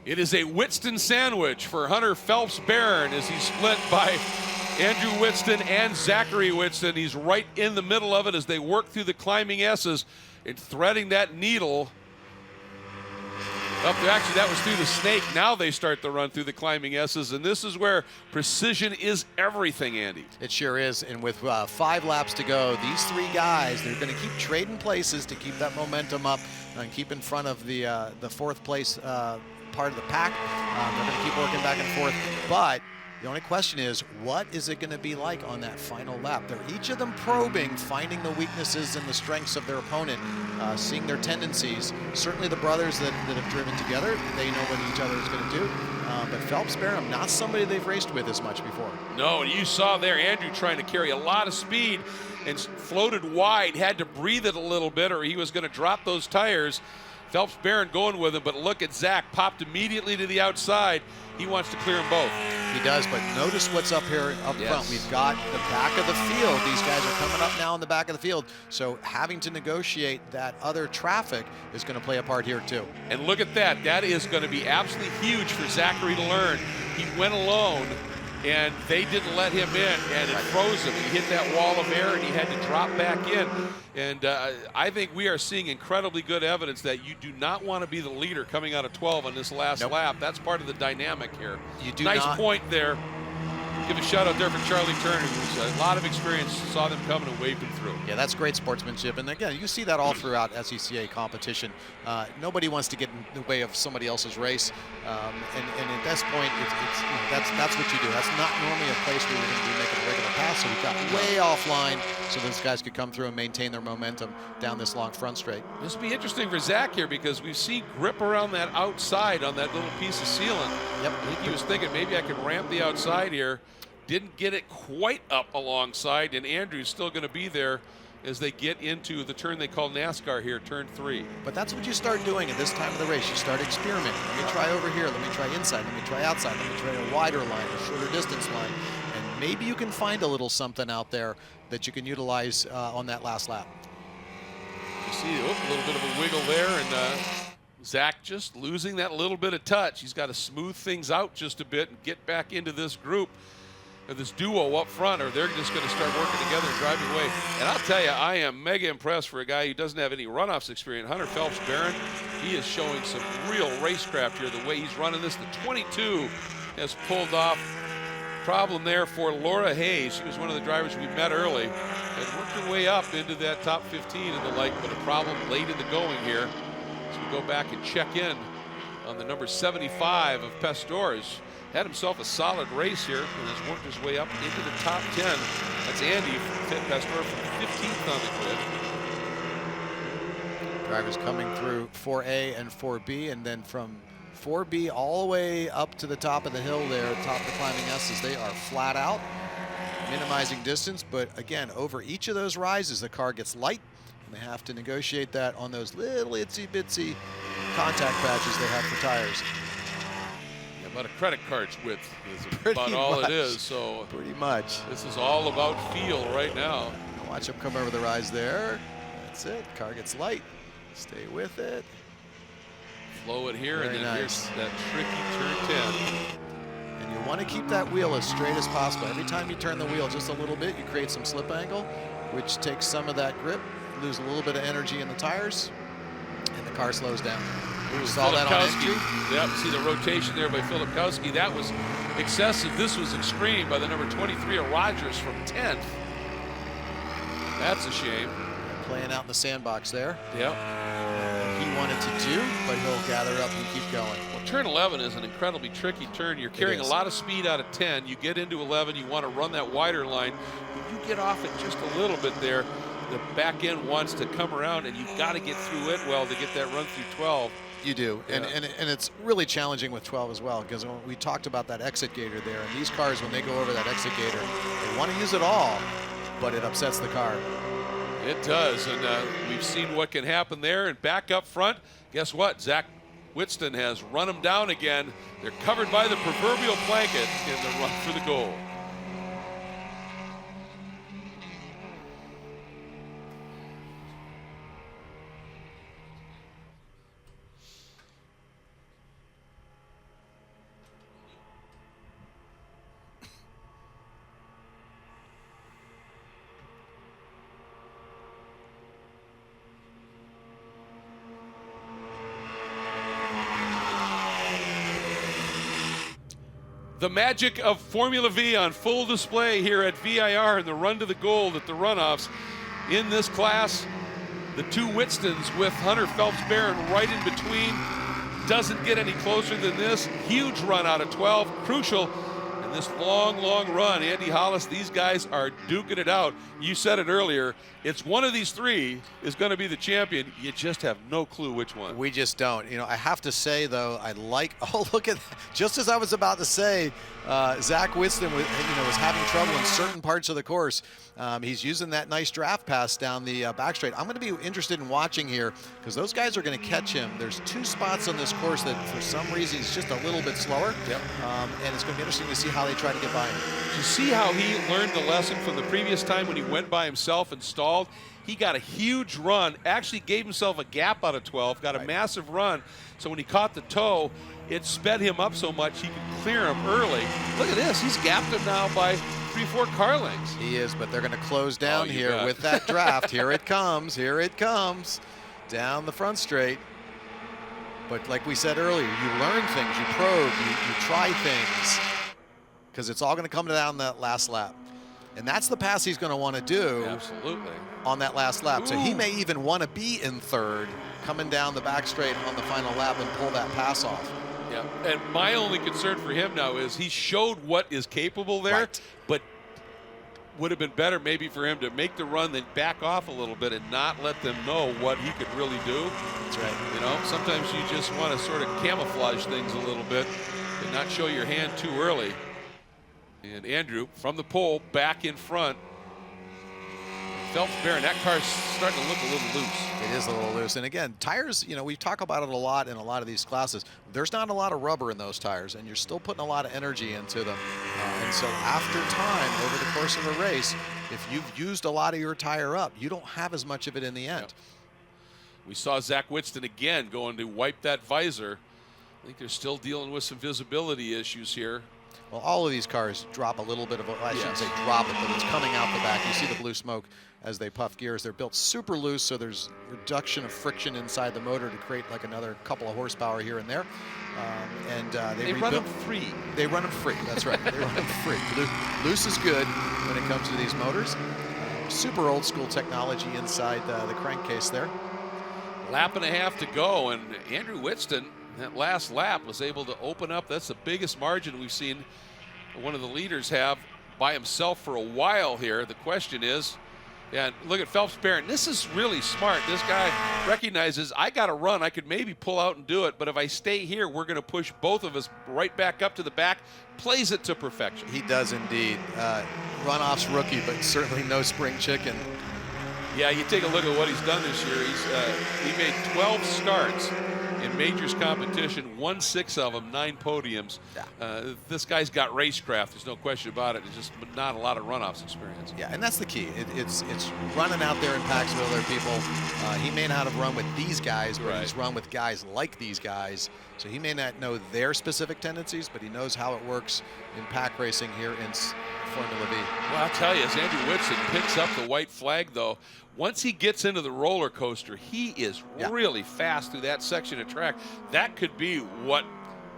It is a Whitston sandwich for Hunter Phelps-Barron as he's split by Andrew Whitston and Zachary Whitston. He's right in the middle of it as they work through the climbing S's and threading that needle up there. Actually, that was through the snake. Now they start the run through the climbing S's, and this is where precision is everything, Andy. It sure is, and with 5 laps to go, these 3 guys, they're going to keep trading places to keep that momentum up and keep in front of the 4th place part of the pack. They're going to keep working back and forth, but the only question is, what is it going to be like on that final lap? They're each of them probing, finding the weaknesses and the strengths of their opponent, seeing their tendencies. Certainly the brothers that have driven together, they know what each other is going to do. But Phelps-Barron, not somebody they've raced with as much before. No, and you saw there Andrew trying to carry a lot of speed and floated wide, had to breathe it a little bit or he was going to drop those tires. Phelps-Barron going with him, but look at Zach, popped immediately to the outside. He wants to clear them both. He does, but notice what's up here up front. We've got the back of the field. These guys are coming up now in the back of the field, so having to negotiate that other traffic is going to play a part here too. And look at that. That is going to be absolutely huge for Zachary to learn. He went alone, and they didn't let him in, and it froze him. He hit that wall of air, and he had to drop back in. And I think we are seeing incredibly good evidence that you do not want to be the leader coming out of 12 on this last lap. That's part of the dynamic here. You do nice not. Point there. Give a shout out there for Charlie Turner, who's a lot of experience, saw them coming and waved them through. Yeah, that's great sportsmanship. And again, you see that all throughout SCCA competition. Nobody wants to get in the way of somebody else's race. And at this point, that's what you do. That's not normally a place where you're going to be making a regular pass. So we got way offline so those guys could come through and maintain their momentum down this long front straight. This will be interesting for Zach here because we've seen grip around that outside on that little piece of sealant. Yep. I think he was thinking maybe I could ramp the outside here. Didn't get it quite up alongside, and Andrew's still going to be there as they get into the turn they call NASCAR here, turn 3. But that's what you start doing at this time of the race. You start experimenting. Let me try over here. Let me try inside. Let me try outside. Let me try a wider line, a shorter distance line. And maybe you can find a little something out there that you can utilize on that last lap. You see a little bit of a wiggle there, and Zach just losing that little bit of touch. He's got to smooth things out just a bit and get back into this group. This duo up front, or they're just going to start working together and driving away. And I'll tell you, I am mega impressed for a guy who doesn't have any runoffs experience. Hunter Phelps-Barron, he is showing some real racecraft here, the way he's running this. The 22 has pulled off. Problem there for Laura Hayes. She was one of the drivers we met early and worked her way up into that top 15 and the like, but a problem late in the going here. So we go back and check in on the number 75 of Pastores. Had himself a solid race here and has worked his way up into the top 10. That's Andy from Pastor from 15th on the grid. Drivers coming through 4A and 4B, and then from 4B all the way up to the top of the hill there, top of the climbing S's, they are flat out, minimizing distance. But again, over each of those rises, the car gets light, and they have to negotiate that on those little itsy-bitsy contact patches they have for tires. About a credit card's width is Pretty about all much. it is. So Pretty much. This is all about feel right now. Watch him come over the rise there. That's it. Car gets light. Stay with it. Flow it here, Very and then nice. here's that tricky turn 10. And you want to keep that wheel as straight as possible. Every time you turn the wheel just a little bit, you create some slip angle, which takes some of that grip, lose a little bit of energy in the tires, and the car slows down. We saw that on entry. Yep, see the rotation there by Filipkowski. That was excessive. This was extreme by the number 23 of Rogers from 10th. That's a shame. Playing out in the sandbox there. Yep. He wanted to do, but he'll gather up and keep going. Well, turn 11 is an incredibly tricky turn. You're carrying a lot of speed out of 10. You get into 11, you want to run that wider line. But you get off it just a little bit there. The back end wants to come around, and you've got to get through it well to get that run through 12. You do, Yeah. and it's really challenging with 12 as well, because when we talked about that exit gator there, and these cars, when they go over that exit gator, they want to use it all, but it upsets the car. It does, and we've seen what can happen there. And back up front, guess what? Zach Whitston has run them down again. They're covered by the proverbial blanket in the run for the goal. The magic of Formula V on full display here at VIR in the run to the gold at the Runoffs. In this class, the two Whitstons with Hunter Phelps-Barron right in between. Doesn't get any closer than this. Huge run out of 12, crucial. And this long, long run, Andy Hollis, these guys are duking it out. You said it earlier, it's one of these three is going to be the champion. You just have no clue which one. We just don't. You know, I have to say, though, I like, oh, look at, just as I was about to say, Zach Whitston was having trouble in certain parts of the course. He's using that nice draft pass down the back straight. I'm going to be interested in watching here because those guys are going to catch him. There's two spots on this course that for some reason he's just a little bit slower. Yep. And it's going to be interesting to see how they try to get by him. You see how he learned the lesson from the previous time when he went by himself and stalled? He got a huge run, actually gave himself a gap out of 12, got a massive run. So when he caught the toe, it sped him up so much he could clear him early. Look at this, he's gapped him now by 3-4 car lengths. He is, but they're going to close down here bet. with that draft. Here it comes, down the front straight. But like we said earlier, you learn things, you probe, you try things, because it's all going to come down that last lap. And that's the pass he's going to want to do. Absolutely. On that last lap. Ooh. So he may even want to be in third, coming down the back straight on the final lap and pull that pass off. Yeah, and my only concern for him now is he showed what is capable there, Right. but would have been better maybe for him to make the run, then back off a little bit and not let them know what he could really do. That's right. You know, sometimes you just want to sort of camouflage things a little bit and not show your hand too early. And Andrew, from the pole, back in front. Phelps-Barron, that car's starting to look a little loose. It is a little loose. And again, tires, you know, we talk about it a lot in a lot of these classes. There's not a lot of rubber in those tires, and you're still putting a lot of energy into them. And so after time, over the course of a race, if you've used a lot of your tire up, you don't have as much of it in the end. Yep. We saw Zach Whitston again going to wipe that visor. I think they're still dealing with some visibility issues here. Well, all of these cars drop a little bit of, I shouldn't say drop it, but it's coming out the back. You see the blue smoke as they puff gears. They're built super loose, so there's reduction of friction inside the motor to create like another couple of horsepower here and there. They run them free. They run them free, that's right. They run them free. Loose is good when it comes to these motors. Super old school technology inside the crankcase there. Lap and a half to go, and Andrew Whitston, that last lap, was able to open up. That's the biggest margin we've seen one of the leaders have by himself for a while here. The question is, and look at Phelps-Barron. This is really smart. This guy recognizes I got to run. I could maybe pull out and do it, but if I stay here, we're going to push both of us right back up to the back. Plays it to perfection. He does indeed. Runoffs rookie, but certainly no spring chicken. Yeah, you take a look at what he's done this year. He made 12 starts in majors competition, won 6 of them, 9 podiums. Yeah. This guy's got racecraft. There's no question about it. It's just not a lot of runoffs experience. Yeah, and that's the key. It's running out there in Paxville. There, people. He may not have run with these guys, but he's run with guys like these guys. So he may not know their specific tendencies, but he knows how it works in pack racing here in Formula V. Well, I'll tell you, as Andrew Whitson picks up the white flag, though, once he gets into the roller coaster, he is really fast through that section of track. That could be what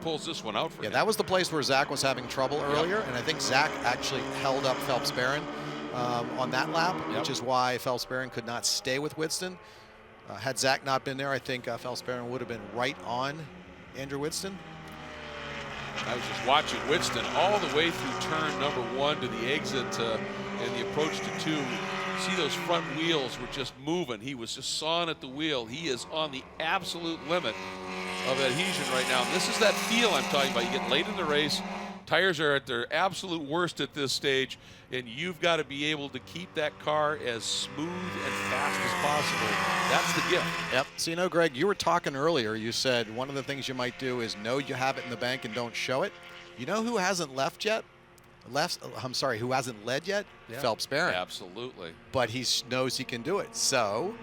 pulls this one out for him. That was the place where Zach was having trouble earlier, and I think Zach actually held up Phelps Barron on that lap, which is why Phelps Barron could not stay with Whitson. Had Zach not been there, I think Phelps Barron would have been right on Andrew Whitson. I was just watching Whitson all the way through turn number 1 to the exit and the approach to 2. See those front wheels were just moving. He was just sawing at the wheel. He is on the absolute limit of adhesion right now. And this is that feel I'm talking about. You get late in the race, tires are at their absolute worst at this stage, and you've got to be able to keep that car as smooth and fast as possible. That's the gift. Yep. So, you know, Greg, you were talking earlier. You said one of the things you might do is know you have it in the bank and don't show it. You know who hasn't left yet? Who hasn't led yet? Yeah. Phelps Barron. Absolutely. But he knows he can do it. So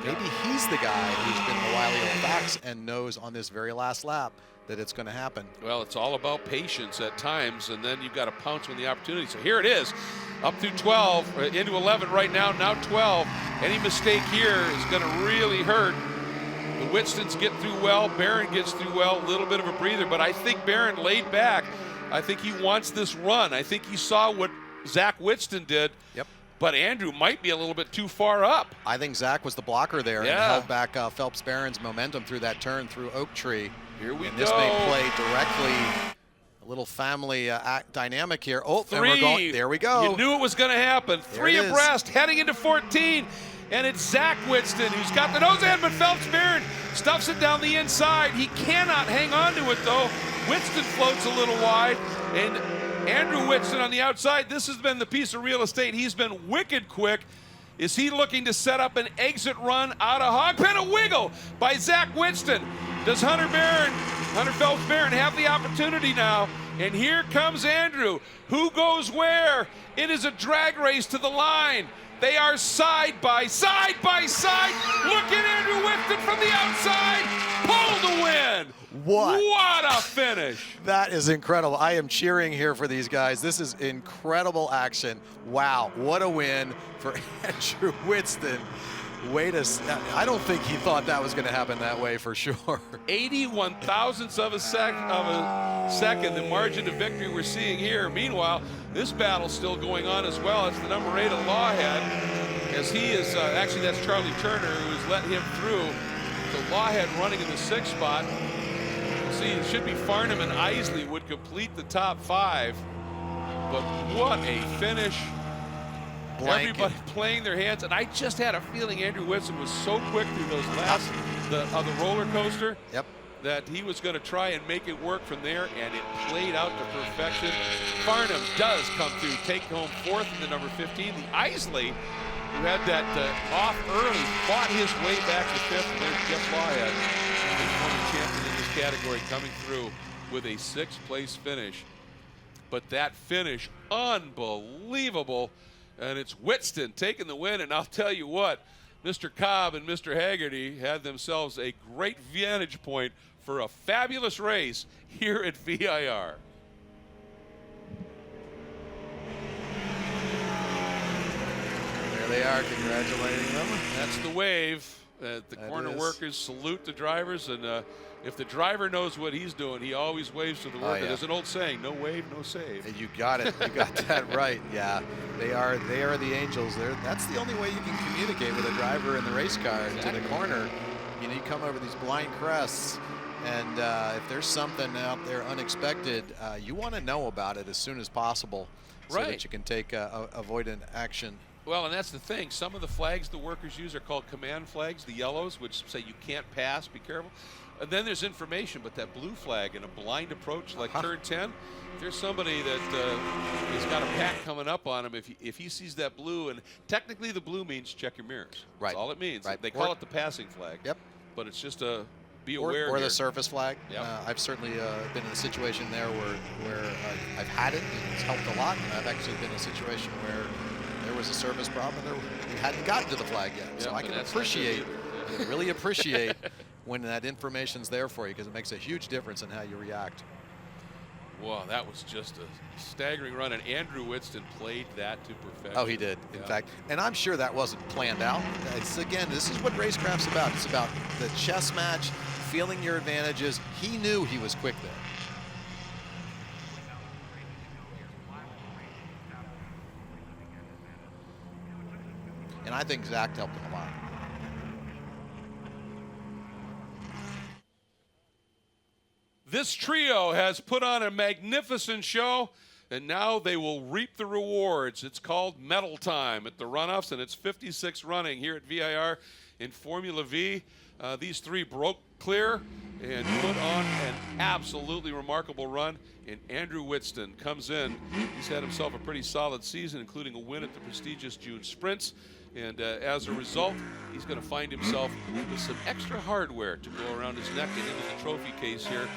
maybe he's the guy who's been the wily old facts and knows on this very last lap that it's going to happen. Well, it's all about patience at times, and then you've got to pounce when the opportunity. So here it is, up through 12, into 11 right now 12. Any mistake here is going to really hurt. The Whitstons get through well, Barron gets through well, a little bit of a breather, but I think Barron laid back. I think he wants this run. I think he saw what Zach Whitston did. Yep. But Andrew might be a little bit too far up. I think Zach was the blocker there and held back Phelps Barron's momentum through that turn through Oak Tree. Here we go. This may play directly, a little family dynamic here. Oh, 3. And we're going, there we go. You knew it was going to happen. 3 abreast, heading into 14. And it's Zach Whitston who's got the nose end, but Phelps Barron stuffs it down the inside. He cannot hang on to it, though. Whitston floats a little wide, and Andrew Whitson on the outside. This has been the piece of real estate. He's been wicked quick. Is he looking to set up an exit run out of hog pen? A wiggle by Zach Whitston. Does Hunter Phelps Barron have the opportunity now? And here comes Andrew. Who goes where? It is a drag race to the line. They are side by side. Look at Andrew Whitson from the outside. Pull the win. What a finish. That is incredible. I am cheering here for these guys. This is incredible action. Wow, what a win for Andrew Whitson. I don't think he thought that was going to happen that way for sure. 81 thousandths of a second, the margin of victory we're seeing here. Meanwhile, this battle's still going on as well. It's the number 8 of Lawhead, as he is, actually that's Charlie Turner who's let him through. So Lawhead running in the 6th spot. See, it should be Farnham and Isley would complete the top 5. But what a finish. Everybody playing their hands, and I just had a feeling Andrew Whitson was so quick through those last of the roller coaster that he was going to try and make it work from there, and it played out to perfection. Farnham does come through, take home 4th in the number 15. The Isley, who had that off early, fought his way back to 5th, and there's Jeff Lawhead, the former champion in this category, coming through with a 6th place finish. But that finish, unbelievable. And it's Whitson taking the win, and I'll tell you what, Mr. Cobb and Mr. Haggerty had themselves a great vantage point for a fabulous race here at VIR. There they are, congratulating them. That's the wave. The corner workers salute the drivers, and if the driver knows what he's doing, he always waves to the worker. There's an old saying, no wave, no save. And you got it. You got that right. Yeah, they are the angels. That's the only way you can communicate with a driver in the race car to the corner. You know, you come over these blind crests, and if there's something out there unexpected, you want to know about it as soon as possible so that you can take avoidant action. Well, and that's the thing. Some of the flags the workers use are called command flags, the yellows, which say you can't pass, be careful. And then there's information, but that blue flag in a blind approach like turn 10, if there's somebody that has got a pack coming up on him, if he sees that blue, and technically the blue means check your mirrors. That's all it means. They call it the passing flag. Yep. But it's just a be aware. Or the surface flag. Yep. I've certainly been in a situation there where I've had it, and it's helped a lot. And I've actually been in a situation where there was a service problem, and we hadn't gotten to the flag yet. So I can appreciate, really appreciate when that information's there for you, because it makes a huge difference in how you react. Wow, that was just a staggering run, and Andrew Whitston played that to perfection. Oh, he did, in fact. And I'm sure that wasn't planned out. Again, this is what racecraft's about. It's about the chess match, feeling your advantages. He knew he was quick there. And I think Zach helped him a lot. This trio has put on a magnificent show, and now they will reap the rewards. It's called Medal Time at the Runoffs, and it's 56 running here at VIR in Formula V. These three broke clear and put on an absolutely remarkable run, and Andrew Whitston comes in. He's had himself a pretty solid season, including a win at the prestigious June Sprints. And as a result, he's going to find himself with some extra hardware to go around his neck and into the trophy case here.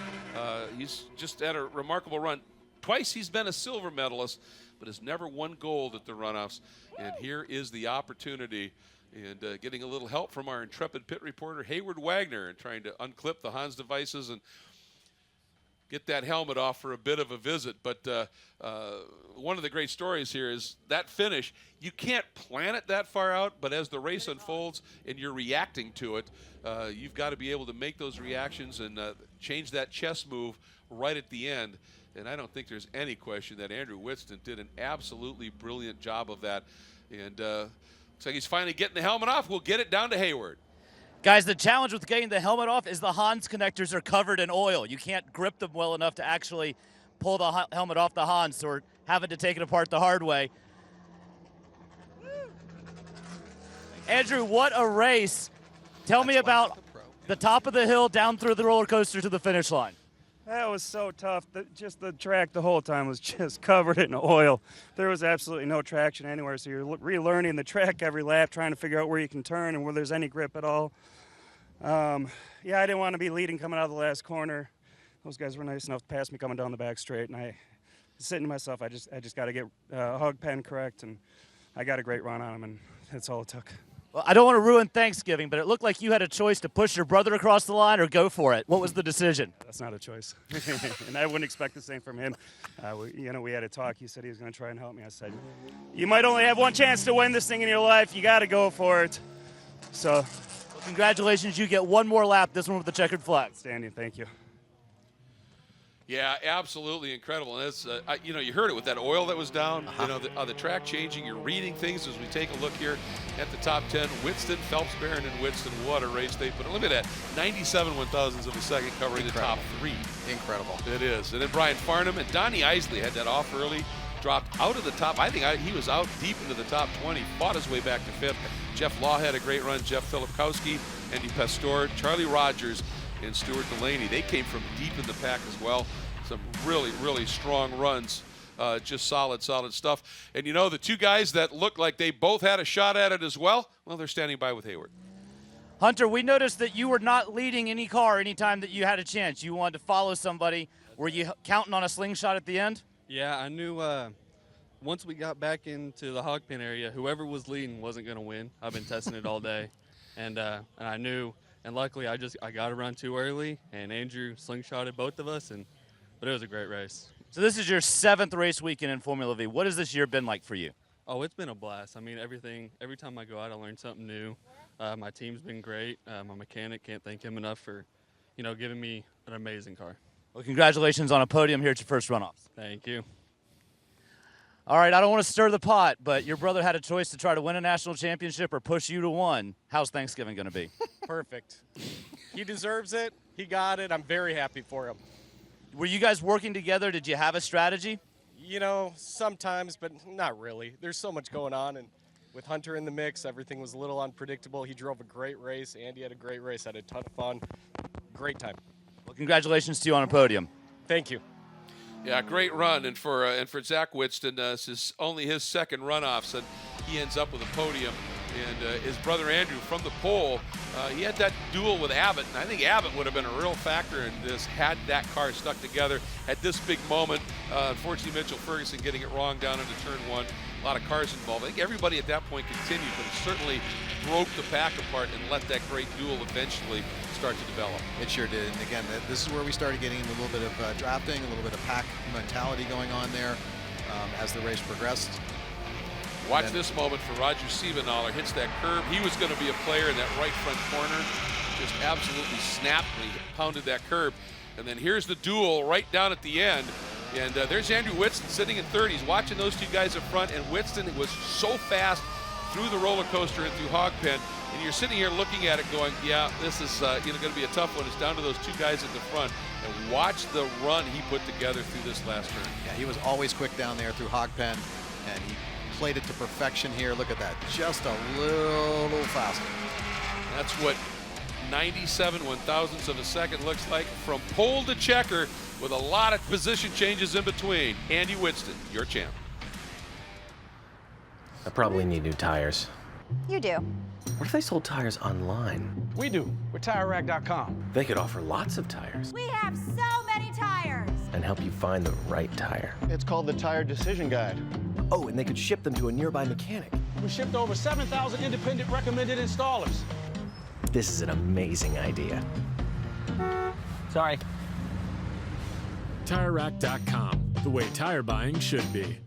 He's just had a remarkable run. Twice he's been a silver medalist, but has never won gold at the Runoffs. And here is the opportunity, and getting a little help from our intrepid pit reporter, Hayward Wagner, and trying to unclip the Hans devices and get that helmet off for a bit of a visit. But one of the great stories here is that finish. You can't plan it that far out, but as the race unfolds and you're reacting to it, you've got to be able to make those reactions and change that chess move right at the end. And I don't think there's any question that Andrew Whitston did an absolutely brilliant job of that. And looks like he's finally getting the helmet off. We'll get it down to Hayward. Guys, the challenge with getting the helmet off is the Hans connectors are covered in oil. You can't grip them well enough to actually pull the helmet off the Hans, so we're having to take it apart the hard way. Andrew, what a race. Tell me about the top of the hill down through the roller coaster to the finish line. That was so tough. Just the track the whole time was just covered in oil. There was absolutely no traction anywhere, so you're relearning the track every lap, trying to figure out where you can turn and where there's any grip at all. Yeah, I didn't want to be leading coming out of the last corner. Those guys were nice enough to pass me coming down the back straight, and I was saying to myself, I just got to get hug pen correct, and I got a great run on him, and that's all it took. Well, I don't want to ruin Thanksgiving, but it looked like you had a choice to push your brother across the line or go for it. What was the decision? That's not a choice, and I wouldn't expect the same from him. We had a talk. He said he was going to try and help me. I said, you might only have one chance to win this thing in your life. You got to go for it. So, well, congratulations. You get one more lap, this one with the checkered flag. Outstanding. Thank you. Yeah, absolutely incredible. And it's, you heard it with that oil that was down. The track changing. You're reading things as we take a look here at the top 10. Whitston, Phelps, Barron, and Whitston. What a race they put. Look at that, 97 1,000ths of a second covering the top three. Incredible. It is. And then Brian Farnham and Donnie Isley had that off early, dropped out of the top. I think he was out deep into the top 20, fought his way back to fifth. Jeff Law had a great run. Jeff Filipkowski, Andy Pastor, Charlie Rogers, and Stuart Delaney. They came from deep in the pack as well. Some really, really strong runs. Just solid stuff. And the two guys that looked like they both had a shot at it as well, they're standing by with Hayward. Hunter, we noticed that you were not leading any car anytime that you had a chance. You wanted to follow somebody. Were you counting on a slingshot at the end? Yeah, I knew once we got back into the hog pen area, whoever was leading wasn't going to win. I've been testing it all day, and I knew. And luckily, I got to run too early, and Andrew slingshotted both of us, but it was a great race. So this is your 7th race weekend in Formula V. What has this year been like for you? Oh, it's been a blast. I mean, every time I go out, I learn something new. My team's been great. My mechanic, can't thank him enough for, giving me an amazing car. Well, congratulations on a podium here at your first runoffs. Thank you. All right, I don't want to stir the pot, but your brother had a choice to try to win a national championship or push you to one. How's Thanksgiving going to be? Perfect. He deserves it. He got it. I'm very happy for him. Were you guys working together? Did you have a strategy? Sometimes, but not really. There's so much going on, and with Hunter in the mix, everything was a little unpredictable. He drove a great race. Andy had a great race. Had a ton of fun. Great time. Well, congratulations to you on a podium. Thank you. Yeah, great run, and for Zach Whitston, this is only his second runoffs, and he ends up with a podium. And his brother Andrew from the pole, he had that duel with Abbott, and I think Abbott would have been a real factor in this had that car stuck together at this big moment. Unfortunately, Mitchell Ferguson getting it wrong down into turn one. A lot of cars involved. I think everybody at that point continued, but it certainly broke the pack apart and let that great duel eventually start to develop. It sure did. And again, this is where we started getting into a little bit of drafting, a little bit of pack mentality going on there as the race progressed. Watch this moment for Roger Siebenaller. Hits that curb. He was going to be a player in that right front corner. Just absolutely snapped when he pounded that curb. And then here's the duel right down at the end. And there's Andrew Whitson sitting in third. He's watching those two guys up front. And Whitson was so fast through the roller coaster and through hog pen. And you're sitting here looking at it going, yeah, this is going to be a tough one. It's down to those two guys at the front. And watch the run he put together through this last turn. Yeah, he was always quick down there through hog pen. And he played it to perfection here. Look at that. Just a little faster. That's what 97 one-thousandths of a second looks like from pole to checker with a lot of position changes in between. Andy Whitson, your champ. I probably need new tires. You do. What if they sold tires online? We do. We're TireRack.com. They could offer lots of tires We have so many tires. and help you find the right tire. It's called the Tire Decision Guide. Oh, and they could ship them to a nearby mechanic. We shipped over 7,000 independent recommended installers. This is an amazing idea. Sorry. TireRack.com, the way tire buying should be.